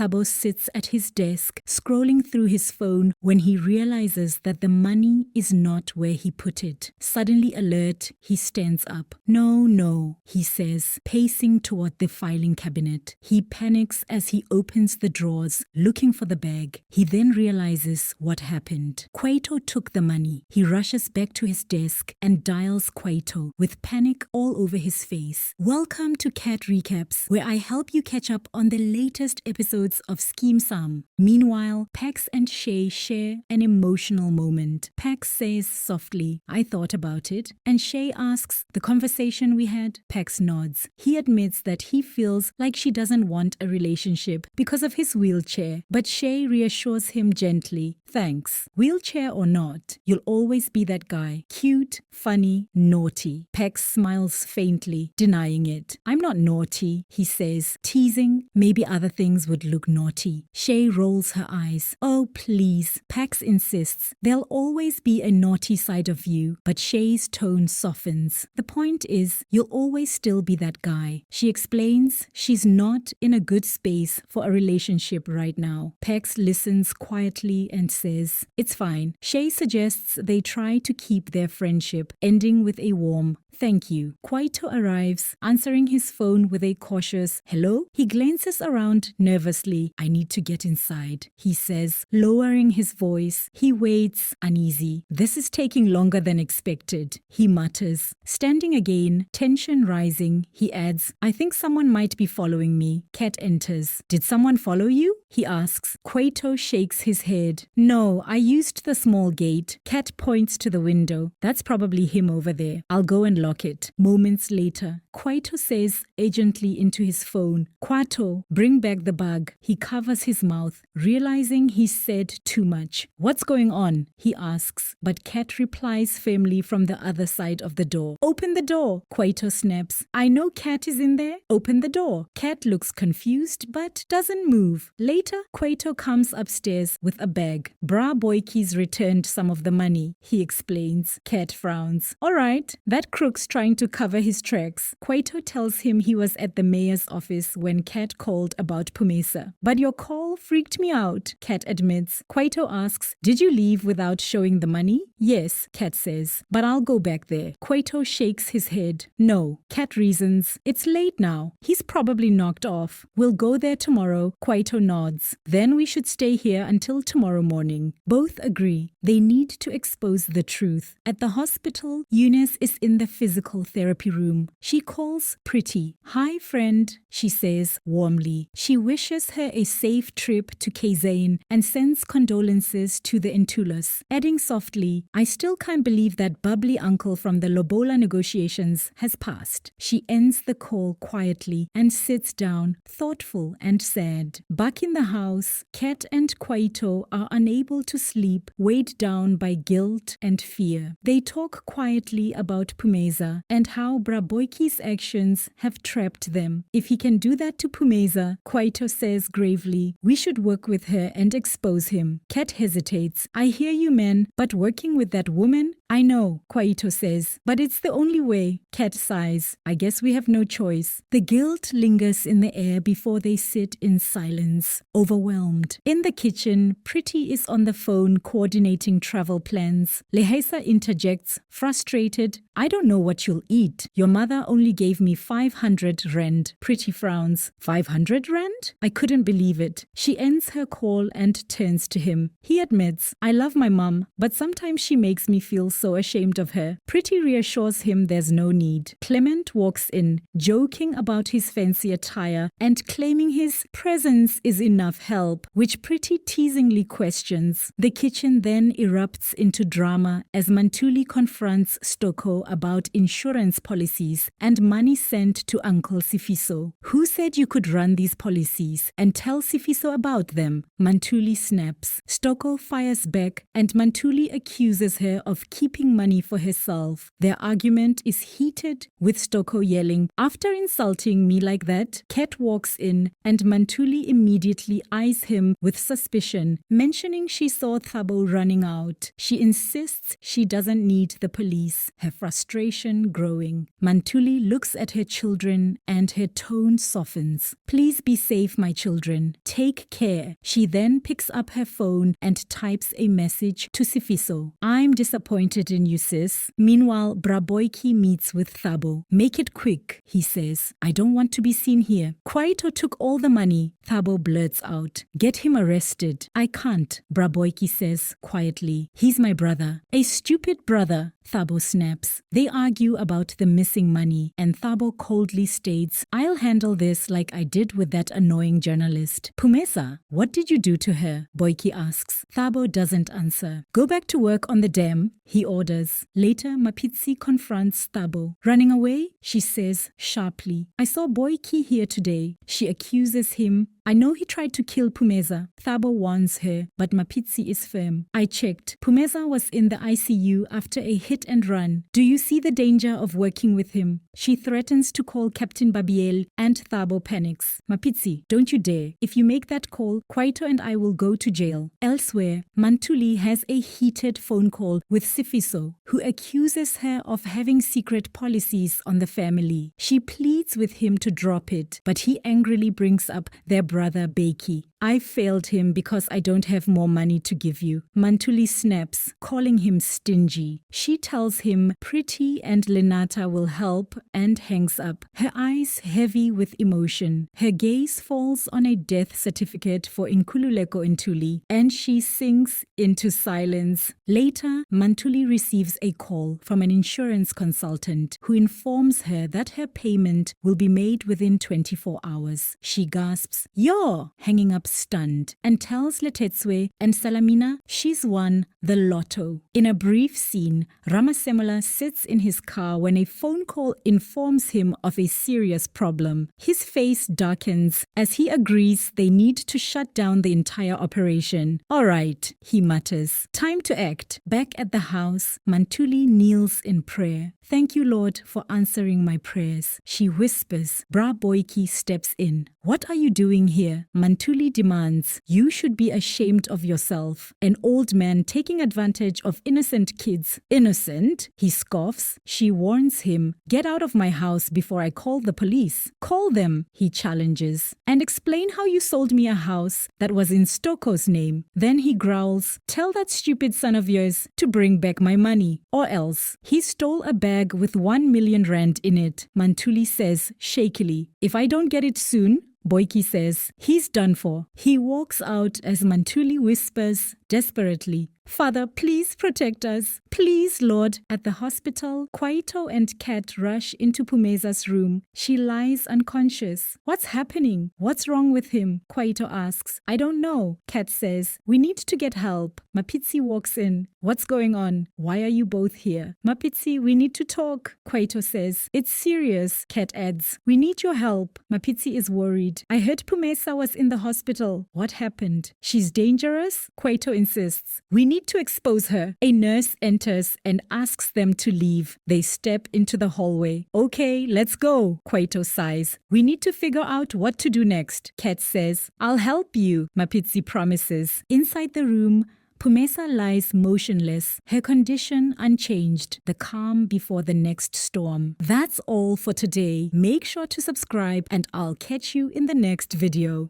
Thabo sits at his desk, scrolling through his phone when he realizes that the money is not where he put it. Suddenly alert, he stands up. No, he says, pacing toward the filing cabinet. He panics as he opens the drawers, looking for the bag. He then realizes what happened. Kwaito took the money. He rushes back to his desk and dials Kwaito with panic all over his face. Welcome to Cat Recaps, where I help you catch up on the latest episodes of Skeem Saam. Meanwhile, Pax and Sheay share an emotional moment. Pax says softly, "I thought about it," and Sheay asks, "The conversation we had?" Pax nods. He admits that he feels like she doesn't want a relationship because of his wheelchair, but Sheay reassures him gently, "Thanks. Wheelchair or not, you'll always be that guy. Cute, funny, naughty." Pax smiles faintly, denying it. "I'm not naughty," he says, teasing. Maybe other things would look naughty. Sheay rolls her eyes. "Oh, please." Pax insists. "There'll always be a naughty side of you," but Shay's tone softens. "The point is, you'll always still be that guy." She explains she's not in a good space for a relationship right now. Pax listens quietly and says, "It's fine." Sheay suggests they try to keep their friendship, ending with a warm "Thank you." Kwaito arrives, answering his phone with a cautious "Hello?" He glances around nervously. "I need to get inside," he says, lowering his voice. He waits, uneasy. "This is taking longer than expected," he mutters. Standing again, tension rising, he adds, "I think someone might be following me." Cat enters. "Did someone follow you?" he asks. Kwaito shakes his head. "No, I used the small gate." Cat points to the window. "That's probably him over there. I'll go and lock it." Moments later, Kwaito says urgently into his phone, "Kwaito, bring back the bug." He covers his mouth, realizing he's said too much. "What's going on?" he asks, but Cat replies firmly from the other side of the door. "Open the door." Kwaito snaps. "I know Cat is in there. Open the door." Cat looks confused but doesn't move. Later, Kwaito comes upstairs with a bag. Boikie's returned some of the money, he explains. Cat frowns. "All right, that crook's trying to cover his tracks." Kwaito tells him he was at the mayor's office when Cat called about Pumesa. "But your call freaked me out," Cat admits. Kwaito asks, "Did you leave without showing the money?" "Yes," Cat says, "but I'll go back there." Kwaito shakes his head. "No." Cat reasons, "It's late now. He's probably knocked off. We'll go there tomorrow." Kwaito nods. "Then we should stay here until tomorrow morning." Both agree. They need to expose the truth. At the hospital, Eunice is in the physical therapy room. She calls Pretty. "Hi, friend," she says warmly. She wishes her a safe trip to KZN and sends condolences to the Intulas, adding softly, "I still can't believe that bubbly uncle from the Lobola negotiations has passed." She ends the call quietly and sits down, thoughtful and sad. Back in the house, Cat and Kwaito are unable to sleep, weighed down by guilt and fear. They talk quietly about Pumesa and how Boikie's actions have trapped them. If he can do that to Pumesa, Kwaito says gravely, "We should work with her and expose him." Cat hesitates. "I hear you, man, but working with that woman?" "I know," Kwaito says, "but it's the only way." Cat sighs. "I guess we have no choice." The guilt lingers in the air before they sit in silence, overwhelmed. In the kitchen, Pretty is on the phone coordinating travel plans. Lehaisa interjects, frustrated, "I don't know what you'll eat. Your mother only gave me 500 rand. Pretty frowns. 500 rand? I couldn't believe it. She ends her call and turns to him. He admits, "I love my mum, but sometimes she makes me feel so ashamed of her." Pretty reassures him there's no need. Clement walks in, joking about his fancy attire and claiming his presence is enough help, which Pretty teasingly questions. The kitchen then erupts into drama as Mantuli confronts Stoko about insurance policies and money sent to Uncle Sifiso. "Who said you could run these policies and tell Sifiso about them?" Mantuli snaps. Stoko fires back and Mantuli accuses her of keeping keeping money for herself. Their argument is heated, with Stoko yelling, "After insulting me like that?" Kat walks in and Mantuli immediately eyes him with suspicion, mentioning she saw Thabo running out. She insists she doesn't need the police, her frustration growing. Mantuli looks at her children and her tone softens. "Please be safe, my children. Take care." She then picks up her phone and types a message to Sifiso. "I'm disappointed in you, sis." Meanwhile, Boikie meets with Thabo. "Make it quick," he says. "I don't want to be seen here." "Kwaito took all the money," Thabo blurts out. "Get him arrested." "I can't," Boikie says quietly. "He's my brother." "A stupid brother," Thabo snaps. They argue about the missing money, and Thabo coldly states, "I'll handle this like I did with that annoying journalist." "Pumeza, what did you do to her?" Boikie asks. Thabo doesn't answer. "Go back to work on the dam," he orders. Later, Mapitsi confronts Thabo. "Running away?" she says sharply. "I saw Boikie here today." She accuses him. "I know he tried to kill Pumeza." Thabo warns her, but Mapitsi is firm. "I checked. Pumeza was in the ICU after a hit and run. Do you see the danger of working with him?" She threatens to call Captain Babiel, and Thabo panics. "Mapitsi, don't you dare. If you make that call, Kwaito and I will go to jail." Elsewhere, Mantuli has a heated phone call with Sifiso, who accuses her of having secret policies on the family. She pleads with him to drop it, but he angrily brings up their brother Boikie. "I failed him because I don't have more money to give you." Mantuli snaps, calling him stingy. She tells him Pretty and Lenata will help and hangs up, her eyes heavy with emotion. Her gaze falls on a death certificate for Nkululeko Ntuli, and she sinks into silence. Later, Mantuli receives a call from an insurance consultant who informs her that her payment will be made within 24 hours. She gasps, "Yo!" hanging up stunned, and tells Letetswe and Salamina she's won the lotto. In a brief scene, Ramasemola sits in his car when a phone call informs him of a serious problem. His face darkens as he agrees they need to shut down the entire operation. "All right," he mutters. "Time to act." Back at the house, Mantuli kneels in prayer. "Thank you, Lord, for answering my prayers," she whispers. Boikie steps in. "What are you doing here?" Mantuli demands. "You should be ashamed of yourself. An old man taking advantage of innocent kids." "Innocent?" he scoffs. She warns him, "Get out of my house before I call the police." "Call them," he challenges. "And explain how you sold me a house that was in Stoko's name." Then he growls, "Tell that stupid son of yours to bring back my money, or else." He stole a bag with 1 million rand in it. Mantuli says shakily, "If I don't get it soon," Boikie says, "he's done for." He walks out as Mantuli whispers desperately, "Father, please protect us. Please, Lord." At the hospital, Kwaito and Kat rush into Pumeza's room. She lies unconscious. "What's happening? What's wrong with him?" Kwaito asks. "I don't know," Kat says. "We need to get help." Mapitsi walks in. "What's going on? Why are you both here?" "Mapitsi, we need to talk," Kwaito says. "It's serious," Kat adds. "We need your help." Mapitsi is worried. "I heard Pumeza was in the hospital. What happened?" "She's dangerous," Kwaito insists. "We need to expose her." A nurse enters and asks them to leave. They step into the hallway. "Okay, let's go," Kwaito sighs. "We need to figure out what to do next." Kat says, "I'll help you," Mapitsi promises. Inside the room, Pumeza lies motionless, her condition unchanged, the calm before the next storm. That's all for today. Make sure to subscribe and I'll catch you in the next video.